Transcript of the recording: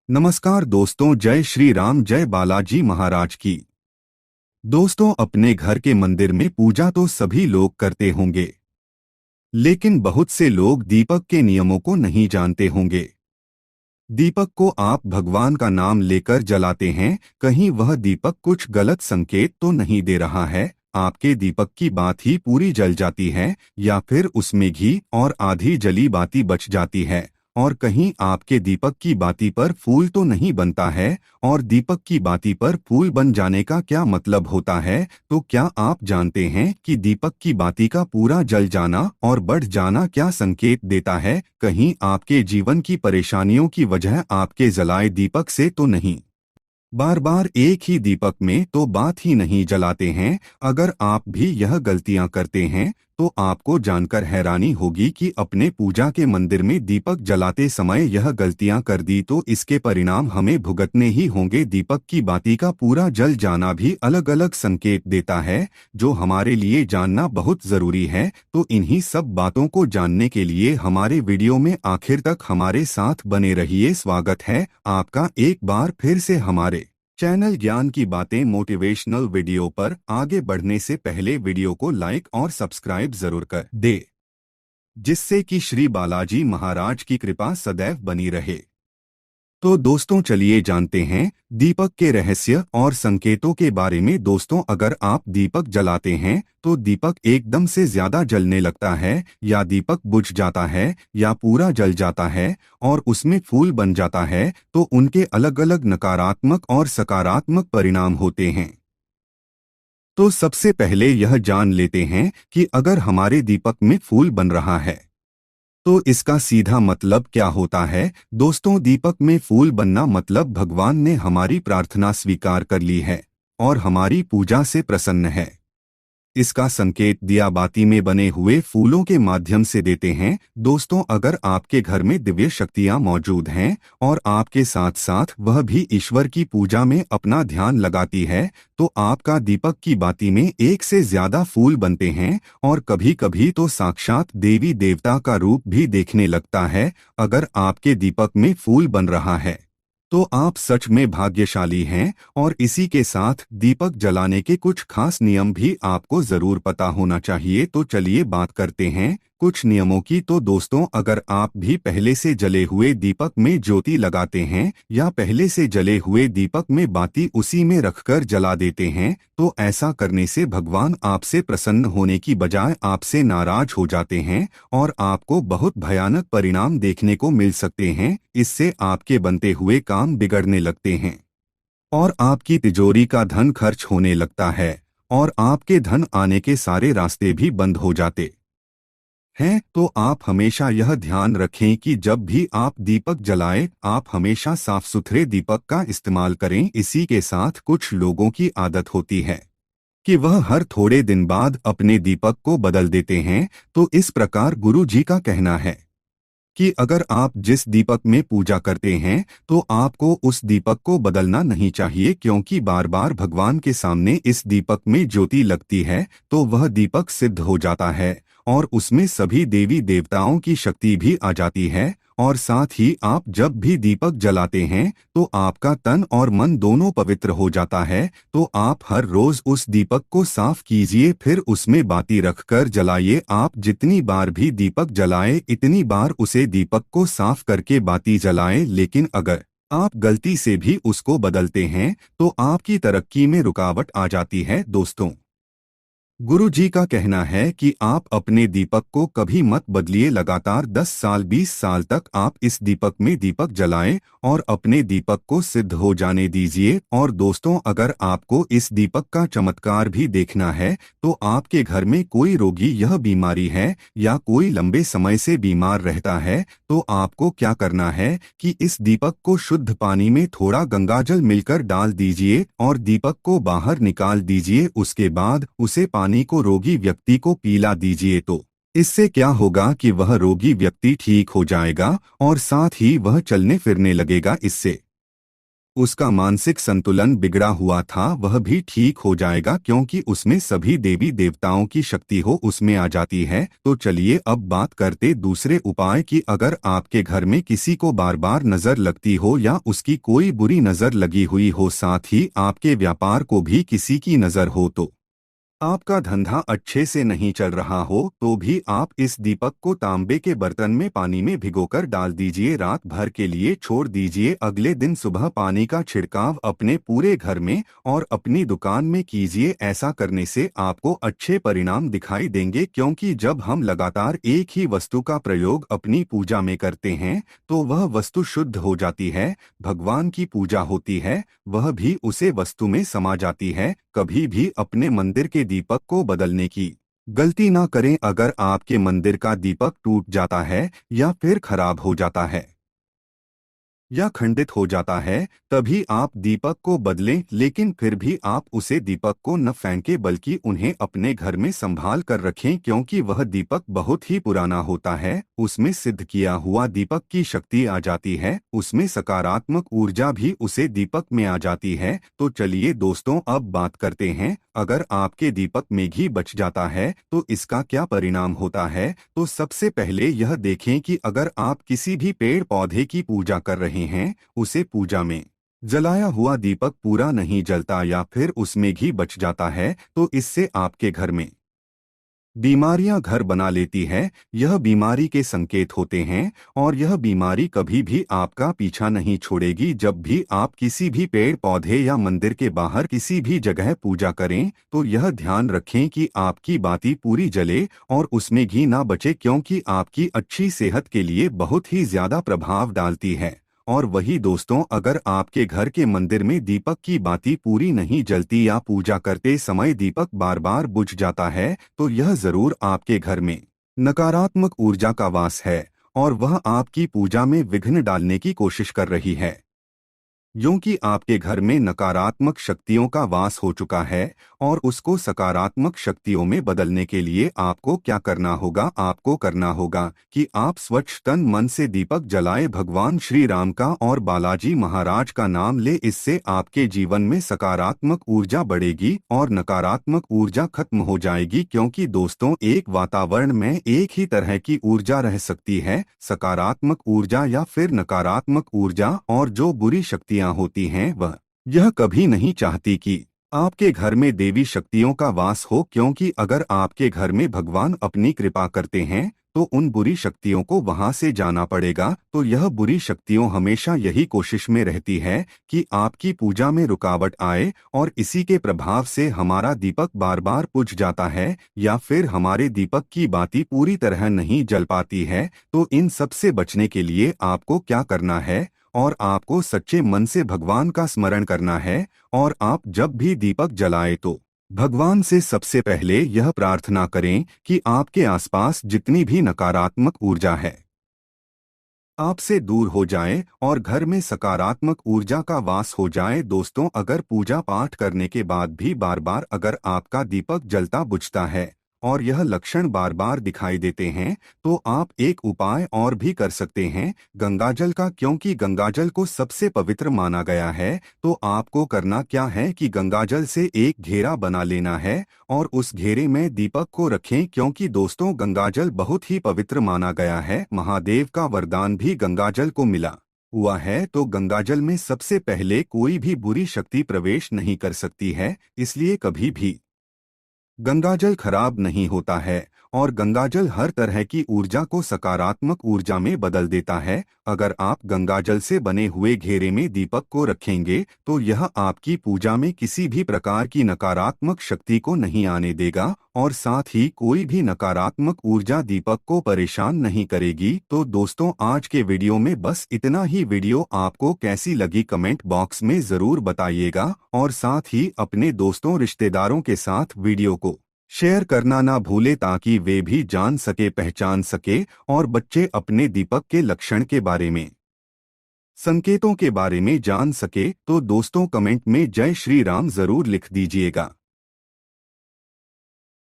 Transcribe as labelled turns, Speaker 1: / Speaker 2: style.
Speaker 1: नमस्कार दोस्तों, जय श्री राम, जय बालाजी महाराज की। दोस्तों, अपने घर के मंदिर में पूजा तो सभी लोग करते होंगे, लेकिन बहुत से लोग दीपक के नियमों को नहीं जानते होंगे। दीपक को आप भगवान का नाम लेकर जलाते हैं, कहीं वह दीपक कुछ गलत संकेत तो नहीं दे रहा है। आपके दीपक की बात ही पूरी जल जाती है, या फिर उसमें घी और आधी जली बाती बच जाती है। और कहीं आपके दीपक की बाती पर फूल तो नहीं बनता है। और दीपक की बाती पर फूल बन जाने का क्या मतलब होता है? तो क्या आप जानते हैं कि दीपक की बाती का पूरा जल जाना और बढ़ जाना क्या संकेत देता है? कहीं आपके जीवन की परेशानियों की वजह आपके जलाए दीपक से तो नहीं? बार बार एक ही दीपक में तो बात ही नहीं जलाते हैं। अगर आप भी यह गलतियां करते हैं तो आपको जानकर हैरानी होगी कि अपने पूजा के मंदिर में दीपक जलाते समय यह गलतियां कर दी तो इसके परिणाम हमें भुगतने ही होंगे। दीपक की बाती का पूरा जल जाना भी अलग अलग संकेत देता है, जो हमारे लिए जानना बहुत जरूरी है। तो इन्हीं सब बातों को जानने के लिए हमारे वीडियो में आखिर तक हमारे साथ बने रहिए। स्वागत है आपका एक बार फिर से हमारे चैनल ज्ञान की बातें मोटिवेशनल वीडियो पर। आगे बढ़ने से पहले वीडियो को लाइक और सब्सक्राइब जरूर कर दे, जिससे कि श्री बालाजी महाराज की कृपा सदैव बनी रहे। तो दोस्तों, चलिए जानते हैं दीपक के रहस्य और संकेतों के बारे में। दोस्तों, अगर आप दीपक जलाते हैं तो दीपक एकदम से ज्यादा जलने लगता है, या दीपक बुझ जाता है, या पूरा जल जाता है और उसमें फूल बन जाता है, तो उनके अलग अलग नकारात्मक और सकारात्मक परिणाम होते हैं। तो सबसे पहले यह जान लेते हैं कि अगर हमारे दीपक में फूल बन रहा है तो इसका सीधा मतलब क्या होता है। दोस्तों, दीपक में फूल बनना मतलब भगवान ने हमारी प्रार्थना स्वीकार कर ली है और हमारी पूजा से प्रसन्न है। इसका संकेत दिया बाती में बने हुए फूलों के माध्यम से देते हैं। दोस्तों, अगर आपके घर में दिव्य शक्तियां मौजूद हैं और आपके साथ साथ वह भी ईश्वर की पूजा में अपना ध्यान लगाती है, तो आपका दीपक की बाती में एक से ज्यादा फूल बनते हैं और कभी कभी तो साक्षात देवी देवता का रूप भी देखने लगता है। अगर आपके दीपक में फूल बन रहा है तो आप सच में भाग्यशाली हैं। और इसी के साथ दीपक जलाने के कुछ खास नियम भी आपको जरूर पता होना चाहिए। तो चलिए बात करते हैं कुछ नियमों की। तो दोस्तों, अगर आप भी पहले से जले हुए दीपक में ज्योति लगाते हैं या पहले से जले हुए दीपक में बाती उसी में रखकर जला देते हैं, तो ऐसा करने से भगवान आपसे प्रसन्न होने की बजाय आपसे नाराज हो जाते हैं और आपको बहुत भयानक परिणाम देखने को मिल सकते हैं। इससे आपके बनते हुए काम बिगड़ने लगते हैं और आपकी तिजोरी का धन खर्च होने लगता है और आपके धन आने के सारे रास्ते भी बंद हो जाते हैं। तो आप हमेशा यह ध्यान रखें कि जब भी आप दीपक जलाएं, आप हमेशा साफ सुथरे दीपक का इस्तेमाल करें। इसी के साथ कुछ लोगों की आदत होती है कि वह हर थोड़े दिन बाद अपने दीपक को बदल देते हैं। तो इस प्रकार गुरु जी का कहना है कि अगर आप जिस दीपक में पूजा करते हैं तो आपको उस दीपक को बदलना नहीं चाहिए, क्योंकि बार बार भगवान के सामने इस दीपक में ज्योति लगती है तो वह दीपक सिद्ध हो जाता है और उसमें सभी देवी देवताओं की शक्ति भी आ जाती है। और साथ ही आप जब भी दीपक जलाते हैं तो आपका तन और मन दोनों पवित्र हो जाता है। तो आप हर रोज उस दीपक को साफ कीजिए, फिर उसमें बाती रखकर जलाइए। आप जितनी बार भी दीपक जलाए इतनी बार उसे दीपक को साफ करके बाती जलाएं। लेकिन अगर आप गलती से भी उसको बदलते हैं तो आपकी तरक्की में रुकावट आ जाती है। दोस्तों, गुरु जी का कहना है कि आप अपने दीपक को कभी मत बदलिए। लगातार 10 साल 20 साल तक आप इस दीपक में दीपक जलाएं और अपने दीपक को सिद्ध हो जाने दीजिए। और दोस्तों, अगर आपको इस दीपक का चमत्कार भी देखना है तो आपके घर में कोई रोगी यह बीमारी है या कोई लंबे समय से बीमार रहता है, तो आपको क्या करना है कि इस दीपक को शुद्ध पानी में थोड़ा गंगाजल मिलकर डाल दीजिए और दीपक को बाहर निकाल दीजिए। उसके बाद उसे पानी को रोगी व्यक्ति को पिला दीजिए। तो इससे क्या होगा कि वह रोगी व्यक्ति ठीक हो जाएगा और साथ ही वह चलने फिरने लगेगा। इससे उसका मानसिक संतुलन बिगड़ा हुआ था वह भी ठीक हो जाएगा, क्योंकि उसमें सभी देवी देवताओं की शक्ति हो उसमें आ जाती है। तो चलिए अब बात करते दूसरे उपाय की। अगर आपके घर में किसी को बार बार नजर लगती हो या उसकी कोई बुरी नजर लगी हुई हो, साथ ही आपके व्यापार को भी किसी की नजर हो, तो आपका धंधा अच्छे से नहीं चल रहा हो, तो भी आप इस दीपक को तांबे के बर्तन में पानी में भिगोकर डाल दीजिए, रात भर के लिए छोड़ दीजिए। अगले दिन सुबह पानी का छिड़काव अपने पूरे घर में और अपनी दुकान में कीजिए। ऐसा करने से आपको अच्छे परिणाम दिखाई देंगे, क्योंकि जब हम लगातार एक ही वस्तु का प्रयोग अपनी पूजा में करते हैं तो वह वस्तु शुद्ध हो जाती है। भगवान की पूजा होती है, वह भी उसे वस्तु में समा जाती है। कभी भी अपने मंदिर के दीपक को बदलने की गलती ना करें। अगर आपके मंदिर का दीपक टूट जाता है या फिर खराब हो जाता है या खंडित हो जाता है, तभी आप दीपक को बदलें, लेकिन फिर भी आप उसे दीपक को न फेंकें बल्कि उन्हें अपने घर में संभाल कर रखें, क्योंकि वह दीपक बहुत ही पुराना होता है। उसमें सिद्ध किया हुआ दीपक की शक्ति आ जाती है, उसमें सकारात्मक ऊर्जा भी उसे दीपक में आ जाती है। तो चलिए दोस्तों अब बात करते हैं, अगर आपके दीपक में घी बच जाता है तो इसका क्या परिणाम होता है। तो सबसे पहले यह देखें कि अगर आप किसी भी पेड़ पौधे की पूजा कर रहे हैं, उसे पूजा में जलाया हुआ दीपक पूरा नहीं जलता या फिर उसमें घी बच जाता है, तो इससे आपके घर में बीमारियां घर बना लेती है। यह बीमारी के संकेत होते हैं और यह बीमारी कभी भी आपका पीछा नहीं छोड़ेगी। जब भी आप किसी भी पेड़ पौधे या मंदिर के बाहर किसी भी जगह पूजा करें, तो यह ध्यान रखें कि आपकी बाती पूरी जले और उसमें घी ना बचे, क्योंकि आपकी अच्छी सेहत के लिए बहुत ही ज्यादा प्रभाव डालती है। और वही दोस्तों, अगर आपके घर के मंदिर में दीपक की बाती पूरी नहीं जलती या पूजा करते समय दीपक बार बार बुझ जाता है, तो यह जरूर आपके घर में नकारात्मक ऊर्जा का वास है और वह आपकी पूजा में विघ्न डालने की कोशिश कर रही है। क्योंकि आपके घर में नकारात्मक शक्तियों का वास हो चुका है और उसको सकारात्मक शक्तियों में बदलने के लिए आपको क्या करना होगा, आपको करना होगा कि आप स्वच्छ तन मन से दीपक जलाए, भगवान श्री राम का और बालाजी महाराज का नाम ले। इससे आपके जीवन में सकारात्मक ऊर्जा बढ़ेगी और नकारात्मक ऊर्जा खत्म हो जाएगी। क्योंकि दोस्तों, एक वातावरण में एक ही तरह की ऊर्जा रह सकती है, सकारात्मक ऊर्जा या फिर नकारात्मक ऊर्जा, और जो बुरी शक्तियां होती हैं वह यह कभी नहीं चाहती कि आपके घर में देवी शक्तियों का वास हो, क्योंकि अगर आपके घर में भगवान अपनी कृपा करते हैं तो उन बुरी शक्तियों को वहां से जाना पड़ेगा। तो यह बुरी शक्तियों हमेशा यही कोशिश में रहती है कि आपकी पूजा में रुकावट आए और इसी के प्रभाव से हमारा दीपक बार बार बुझ जाता है या फिर हमारे दीपक की बाती पूरी तरह नहीं जल पाती है। तो इन सब से बचने के लिए आपको क्या करना है, और आपको सच्चे मन से भगवान का स्मरण करना है। और आप जब भी दीपक जलाए तो भगवान से सबसे पहले यह प्रार्थना करें कि आपके आसपास जितनी भी नकारात्मक ऊर्जा है आपसे दूर हो जाए और घर में सकारात्मक ऊर्जा का वास हो जाए। दोस्तों, अगर पूजा पाठ करने के बाद भी बार बार अगर आपका दीपक जलता बुझता है और यह लक्षण बार बार दिखाई देते हैं, तो आप एक उपाय और भी कर सकते हैं गंगाजल का, क्योंकि गंगाजल को सबसे पवित्र माना गया है। तो आपको करना क्या है कि गंगाजल से एक घेरा बना लेना है और उस घेरे में दीपक को रखें, क्योंकि दोस्तों गंगाजल बहुत ही पवित्र माना गया है। महादेव का वरदान भी गंगाजल को मिला हुआ है, तो गंगाजल में सबसे पहले कोई भी बुरी शक्ति प्रवेश नहीं कर सकती है, इसलिए कभी भी गंगाजल खराब नहीं होता है और गंगाजल हर तरह की ऊर्जा को सकारात्मक ऊर्जा में बदल देता है। अगर आप गंगाजल से बने हुए घेरे में दीपक को रखेंगे तो यह आपकी पूजा में किसी भी प्रकार की नकारात्मक शक्ति को नहीं आने देगा और साथ ही कोई भी नकारात्मक ऊर्जा दीपक को परेशान नहीं करेगी। तो दोस्तों, आज के वीडियो में बस इतना ही। वीडियो आपको कैसी लगी कमेंट बॉक्स में जरूर बताइएगा और साथ ही अपने दोस्तों रिश्तेदारों के साथ वीडियो को शेयर करना ना भूले, ताकि वे भी जान सके, पहचान सके और बच्चे अपने दीपक के लक्षण के बारे में, संकेतों के बारे में जान सके। तो दोस्तों, कमेंट में जय श्री राम जरूर लिख दीजिएगा।